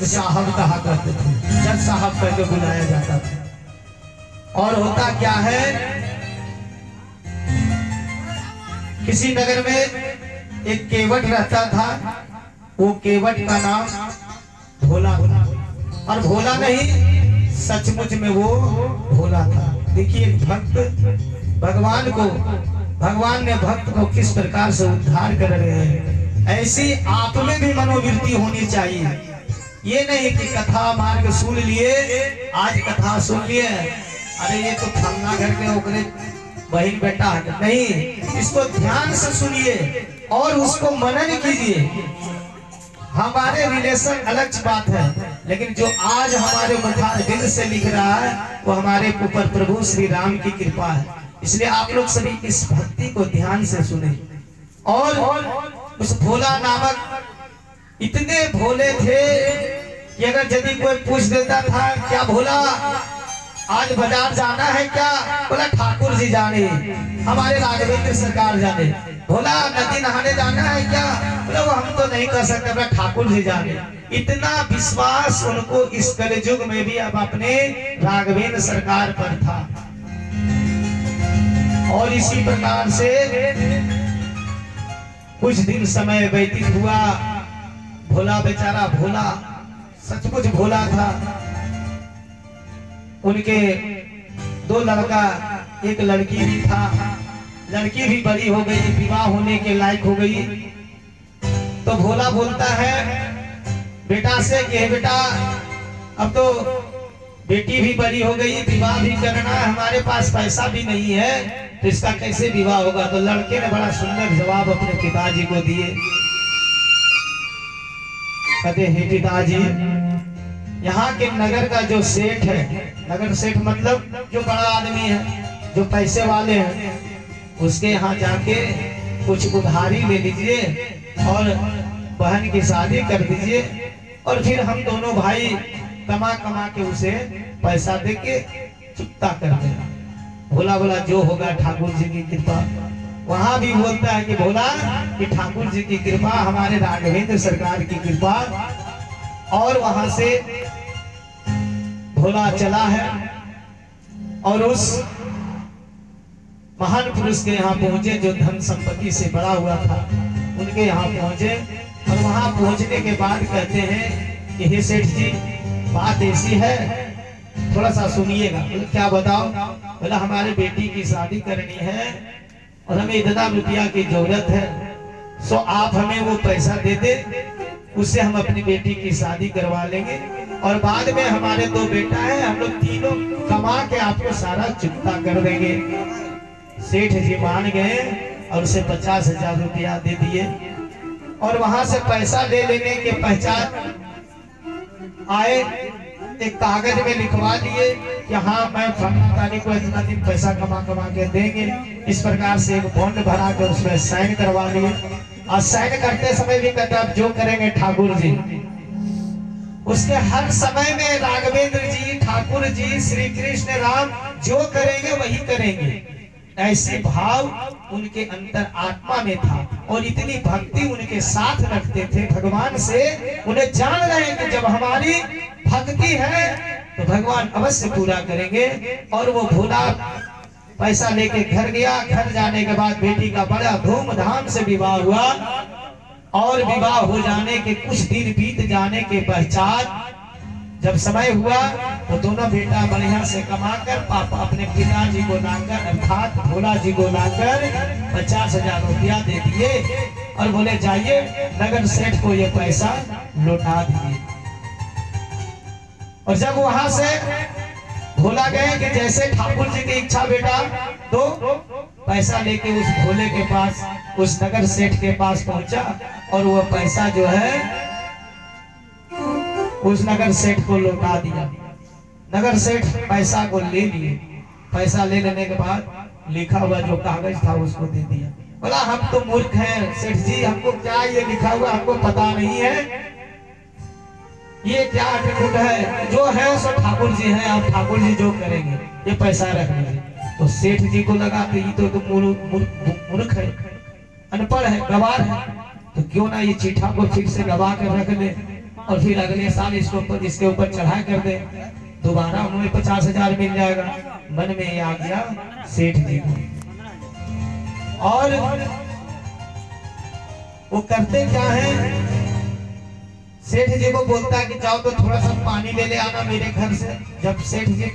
साहब कहा करते थे, जज साहब करके बुलाया जाता था। और होता क्या है, किसी नगर में एक केवट रहता था, वो केवट का नाम भोला था। और भोला नहीं, सचमुच में वो भोला था। देखिए भक्त भगवान ने भक्त को किस प्रकार से उद्धार कर रहे हैं। ऐसी आप में भी मनोवृत्ति होनी चाहिए। ये नहीं कि कथा मार्ग सुन लिए, आज कथा सुन लिए, अरे ये तो फलना घर के ओकरे बहन बेटा है, नहीं, इसको ध्यान से सुनिए और उसको मनन कीजिए। हमारे रिलेशन अलग बात है, लेकिन जो आज हमारे मुखार दिल से लिख रहा है वो हमारे ऊपर प्रभु श्री राम की कृपा है। इसलिए आप लोग सभी इस भक्ति को ध्यान से सुने। और उस भोला नामक इतने भोले थे कि अगर यदि कोई पूछ देता था, क्या भोला आज बाजार जाना है क्या? बोला ठाकुर जी जाने, हमारे राघवेंद्र सरकार जाने। भोला नदी नहाने जाना है क्या? बोला वो हम तो नहीं कर सकते, बोला ठाकुर जी जाने। इतना विश्वास उनको इस कलयुग में भी अब अपने राघवेंद्र सरकार पर था। और इसी प्रकार से कुछ दिन समय व्यतीत हुआ। भोला बेचारा, भोला सचमुच भोला था। उनके दो लड़का, एक लड़की भी था। लड़की भी बड़ी हो गई, विवाह होने के लायक हो गई। तो भोला बोलता है बेटा से कि बेटा अब तो बेटी भी बड़ी हो गई, विवाह भी करना है, हमारे पास पैसा भी नहीं है, तो इसका कैसे विवाह होगा? तो लड़के ने बड़ा सुंदर जवाब अपने पिताजी को दिए। कहते हे पिताजी, यहाँ के नगर का जो सेठ है, नगर सेठ मतलब जो बड़ा आदमी है, जो पैसे वाले हैं, उसके यहाँ जाके कुछ उधारी ले लीजिए और बहन की शादी कर दीजिए, और फिर हम दोनों भाई कमा कमा के उसे पैसा दे के चुकता कर देना। भोला बोला जो होगा ठाकुर जी की कृपा। वहां भी बोलता है कि भोला कि ठाकुर जी की कृपा, हमारे राघवेंद्र सरकार की कृपा। और वहां से भोला चला है और उस महान पुरुष के यहाँ पहुंचे जो धन संपत्ति से बड़ा हुआ था, उनके यहाँ पहुंचे। और वहां पहुंचने के बाद कहते हैं कि हे सेठ जी, बात ऐसी है, थोड़ा सा सुनिएगा। बोले क्या बताओ? बोला हमारे बेटी की शादी करनी है और हमें इतना रुपया की जरूरत है, सो आप हमें वो पैसा दे दे, उससे हम अपनी बेटी की शादी करवा लेंगे और बाद में हमारे दो बेटा है, हम लोग तीनों कमा के आपको सारा चुकता कर देंगे। सेठ जी मान गए और उसे 50,000 रुपया दे दिए। और वहां से पैसा ले लेने के पहचान आए, एक कागज में लिखवा दिए कि हाँ मैं फलानी को इतना दिन पैसा कमा के देंगे। इस प्रकार से एक बॉन्ड भरा कर उसमें साइन करवा लिए। और साइन करते समय भी कहते आप जो करेंगे ठाकुर जी। उसके हर समय में राघवेंद्र जी, ठाकुर जी, श्री कृष्ण राम जो करेंगे वही करेंगे, ऐसे भाव उनके अंतर आत्मा में था। और इतनी भक्ति उनके साथ रखते थे भगवान से, उन्हें जान रहे कि जब हमारी भक्ति है तो भगवान अवश्य पूरा करेंगे। और वो भोला पैसा लेके घर गया। घर जाने के बाद बेटी का बड़ा धूमधाम से विवाह हुआ। और विवाह हो जाने के कुछ दिन बीत जाने के पश्चात जब समय हुआ तो दोनों बेटा बढ़िया से कमाकर पापा अपने पिताजी को लाकर, अर्थात भोला जी को लाकर 50,000 रुपया दे दिए और बोले जाइए नगर सेठ को ये पैसा लौटा दीजिए। और जब वहां से भोला गए कि जैसे ठाकुर जी की इच्छा बेटा, तो पैसा लेके उस भोले के पास, उस नगर सेठ के पास पहुंचा और वो पैसा जो है उस नगर सेठ को लौटा दिया। नगर सेठ पैसा को ले लिए। पैसा ले लेने के बाद लिखा हुआ जो कागज था उसको दे दिया। बोला हम तो मूर्ख हैं सेठ जी, हमको क्या ये लिखा हुआ हमको पता नहीं है, ये क्या अटकूट है, जो है सो ठाकुर जी हैं, आप ठाकुर जी जो करेंगे, ये पैसा रख लीजिए। तो सेठ जी को लगा कि ये तो मूर्ख है, अनपढ़ है, गवार है, तो क्यों ना ये चिट्ठा को फिर से गवा कर रख ले। और फिर अगले साल इसके ऊपर चढ़ाई कर दे, दोबारा उन्हें 50,000 मिल जाएगा। मन में ये आ गया सेठ जी को। और वो करते क्या है, सेठ जी को बोलता है कि जाओ तो थोड़ा सा पानी ले आना मेरे घर से। जब सेठ जी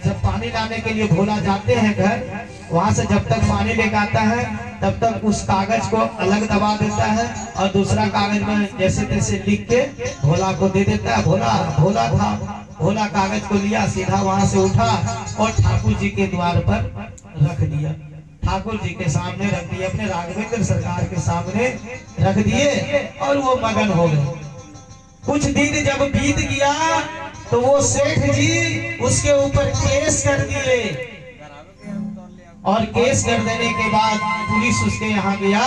जब पानी लाने के लिए भोला जाते हैं घर, वहां से जब तक पानी लेकर आता है तब तक उस कागज को अलग दबा देता है और दूसरा कागज में जैसे तैसे लिख के भोला को दे देता है। भोला कागज को लिया, सीधा वहां से उठा और ठाकुर जी के द्वार पर रख दिया। ठाकुर जी के सामने रख दिए, अपने राघवेंद्र सरकार के सामने रख दिए और वो मगन हो गए। कुछ दिन जब बीत गया तो वो सेठ जी उसके ऊपर केस कर दिए और केस कर देने के बाद पुलिस उसके यहाँ गया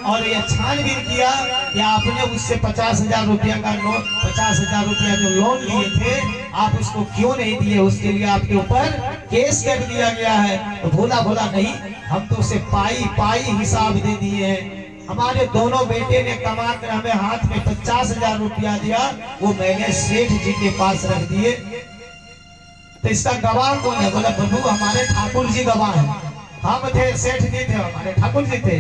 और ये छानबीन किया कि आपने उससे 50,000 रुपया का लोन, 50,000 रुपया जो लोन लिए थे आप उसको क्यों नहीं दिए, उसके लिए आपके ऊपर केस कर दिया गया है। तो भोला नहीं, हम तो उसे पाई हिसाब दे दिए हैं। हमारे दोनों बेटे ने कमा कर हमें हाथ में 50,000 रुपया दिया, वो मैंने सेठ जी के पास रख दिए। तो इसका गवाह कौन है? बोला प्रभु हमारे ठाकुर जी गवाह हैं। हम थे, सेठ जी थे, हमारे ठाकुर जी थे।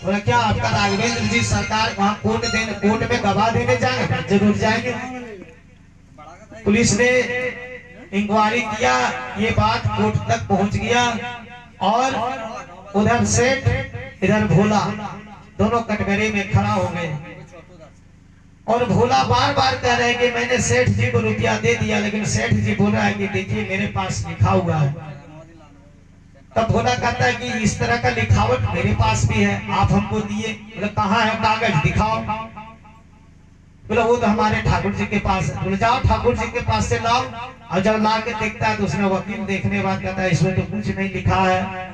बोला क्या आपका राघवेंद्र जी सरकार वहाँ कोर्ट में गवाह देने जाएंगे? जरूर जाएंगे। पुलिस ने इंक्वायरी किया, ये बात कोर्ट तक पहुंच गया और उधर सेठ इधर भोला दोनों कटघरे में खड़ा हो गए और भोला बार बार कह रहे हैं कि मैंने सेठ जी को रुपया दे दिया, लेकिन सेठ जी बोल रहा है कि देखिए मेरे पास लिखा हुआ है। तब भोला कहता है कि इस तरह का लिखावट मेरे पास भी है, आप हमको दिए। बोले कहाँ है कागज, दिखाओ। बोले वो तो हमारे ठाकुर जी के पास है। बोले जाओ ठाकुर जी के पास से लाओ। और जब ला के देखता है तो उसने वकील देखने के बाद कहता है इसमें तो कुछ नहीं लिखा है।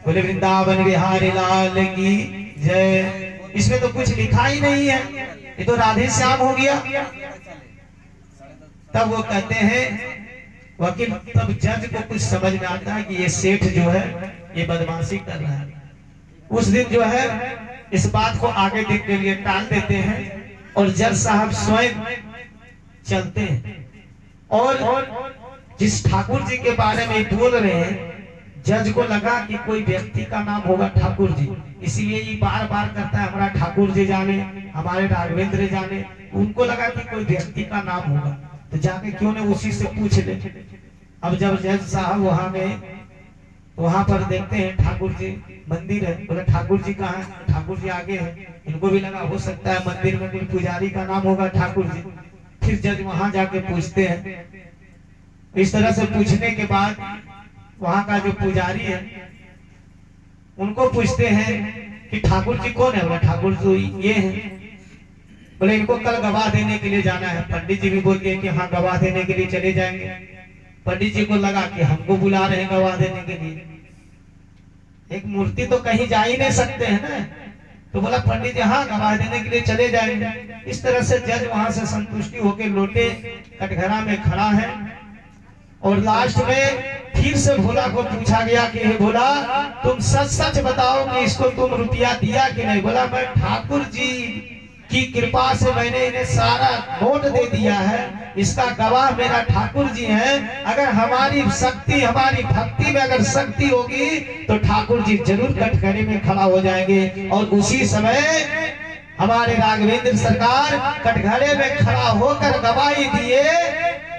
बोले वृंदावन बिहारी लाल की जय, इसमें तो कुछ लिखा ही नहीं है, ये तो राधे श्याम हो गया। तब वो कहते हैं वकील, तब जज को कुछ समझ में आता है कि ये सेठ जो है ये बदमाशी कर रहा है। उस दिन जो है इस बात को आगे देखने के लिए टाल देते हैं और जज साहब स्वयं चलते हैं और जिस ठाकुर जी के बारे में बोल रहे हैं, जज को लगा कि कोई व्यक्ति का नाम होगा ठाकुर जी, इसीलिए ये बार बार करता है हमारा ठाकुर जी जाने, हमारे राघवेंद्र जाने। उनको लगा कि कोई व्यक्ति का नाम होगा तो जाके क्यों ने उसी से पूछ ले। अब जब जज साहब वहां गए, वहां पर देखते हैं ठाकुर जी मंदिर है। बोले ठाकुर जी कहाँ है? ठाकुर जी आगे है। इनको भी लगा हो सकता है मंदिर में कोई पुजारी का नाम होगा ठाकुर जी। फिर जज वहां जाके पूछते हैं। इस तरह से पूछने के बाद वहां का जो पुजारी है उनको पूछते हैं कि ठाकुर जी कौन है? बोला ठाकुर जी ये है। बोले इनको कल गवाह देने के लिए जाना है। पंडित जी भी बोल गए कि हाँ गवाह देने के लिए चले जाएंगे। पंडित जी को लगा कि हमको बुला रहे हैं गवाह देने के लिए, एक मूर्ति तो कहीं जा ही नहीं सकते हैं ना। तो बोला पंडित जी हाँ गवाह देने के लिए चले जाएंगे। इस तरह से जज वहां से संतुष्टि होकर लौटे, कटघरा में खड़ा है और लास्ट में फिर से भोला को पूछा गया कि हे भोला तुम सच सच बताओ कि इसको तुम रुपया दिया कि नहीं? बोला मैं ठाकुर जी की कृपा से मैंने इन्हें सारा नोट दे दिया है, इसका गवाह मेरा ठाकुर जी हैं। अगर हमारी शक्ति, हमारी भक्ति में अगर शक्ति होगी तो ठाकुर जी जरूर कटघरे में खड़ा हो जाएंगे। और उसी समय हमारे राघवेंद्र सरकार कटघरे में खड़ा होकर गवाही दिए।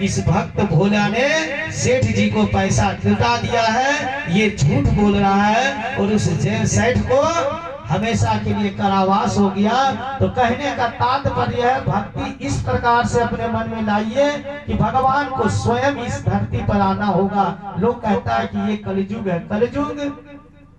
इस भक्त भोला ने सेठ जी को पैसा लुटा दिया है, ये झूठ बोल रहा है और उस सेठ को हमेशा के लिए कारावास हो गया। तो कहने का तात्पर्य है भक्ति इस प्रकार से अपने मन में लाइए कि भगवान को स्वयं इस धरती पर आना होगा। लोग कहता है कि ये कलयुग है, कलयुग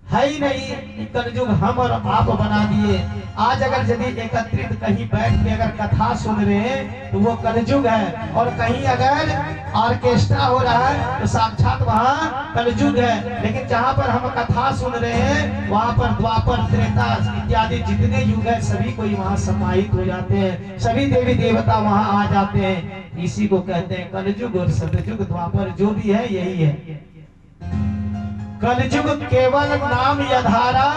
है ही नहीं, कलयुग हम और आप बना दिए। आज अगर यदि एकत्रित कहीं बैठ के अगर कथा सुन रहे हैं तो वो कलयुग है, और कहीं अगर ऑर्केस्ट्रा हो रहा है तो साक्षात वहाँ कलयुग है। लेकिन जहाँ पर हम कथा सुन रहे हैं वहाँ पर द्वापर, त्रेता इत्यादि जितने युग है सभी कोई वहाँ समाहित हो जाते हैं, सभी देवी देवता वहाँ आ जाते हैं। इसी को कहते हैं कलयुग और सतयुग, द्वापर जो भी है यही है। कलयुग केवल नाम यधारा,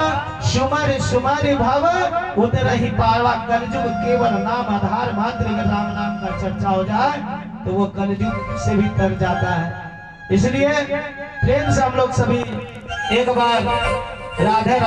सुमर सुमर भव उतरहि पावा। कलयुग केवल नाम आधार, मात्र अगर राम नाम का चर्चा हो जाए तो वो कलयुग से भी तर जाता है। इसलिए प्रेम से हम लोग सभी एक बार राधे